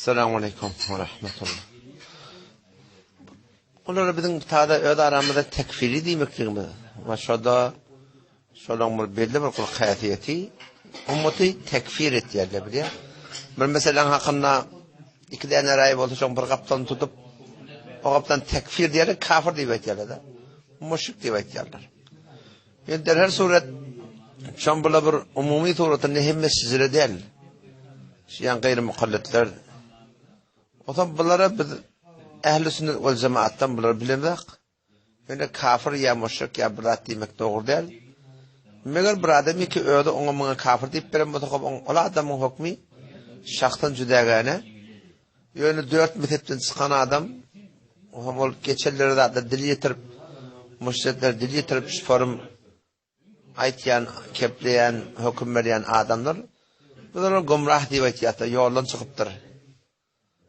Selamun Aleyküm ve Rahmetullah. Onlara bizim tada öde aramızda tekfiri demekliğimiz. Ve şolan belli bir kul hayatiyeti ummeti tekfir et yerler biliyor. Bir mesela hakkında iki tane rayı olsa şon bir kaptan tutup o kaptan tekfir diyerek kafir diye beklerler de. Müşrik diye beklerler. Yani her suret şon bir umumi suretin nehimmet sizlere değil. Yani gayri mukalletler. O zaman bunlara biz ehl-i sünnet vel cemaattan bunları bilemek. Yani kafir ya müşrik ya bidat demek doğru değil. Meğer bir adamı ki öyle ona kafir deyip veren bu takım o adamın hükmü şahtan cüdagane. Yani 4 mezhepten çıkan adam o geçerleri de dil getirip müşrikler dil getirip forum aytyan, kepleyen, hüküm veren adamlar bunlar gumrah diye aytıyata yoldan çıkıptır.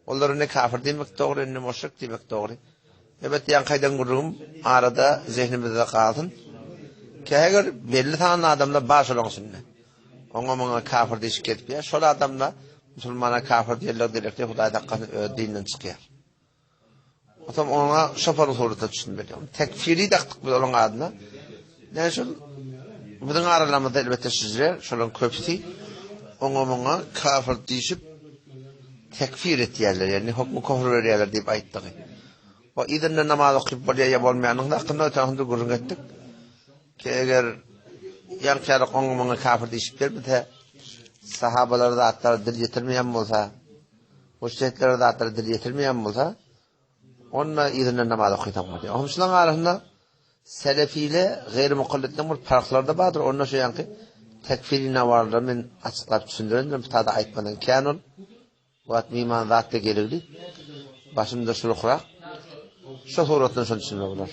Onların ne kafir demek doğru ne müşrik demek doğru. Evet yan kaydan gurum arada zihnimizde kalsın. Eğer belli tane adamla baş olansın. Ona kafir diye ketmiyor. Şöyle adamla Müslümana kafir diyorlar direkte Huday'da dinden çıkıyor. O zaman ona şoför soruda düşünmeliyorum. Tekfiri daktık biz onun adına. Ne şu bizim aralarımızda elbette sizler şöyle köpüsü ona kafir deyip tekfir ettiler. Yani hükmü kufur veriyorlar deyip ayttık. O izinle namaz okuyup buraya yapılmayanın da hakkında ötahında gurun ettik. Ki eğer yarkşarık onunla kafir deyişipler bir de sahabaları da atları dil getirmeyen olsa o şehitleri de atları dil getirmeyen olsa onunla izinle namaz okuyup diyor. Homşuların arasında selefiyle gayri mukalletten bir farklar da vardır. Onunla şu yankı tekfirine vardır. Ben açıklayıp düşündürüyorum. Bir tada aytmadan kanun bu at miman zaten gelirdi. Başımda şunu kurak şu suratını şunu düşünüyorlar.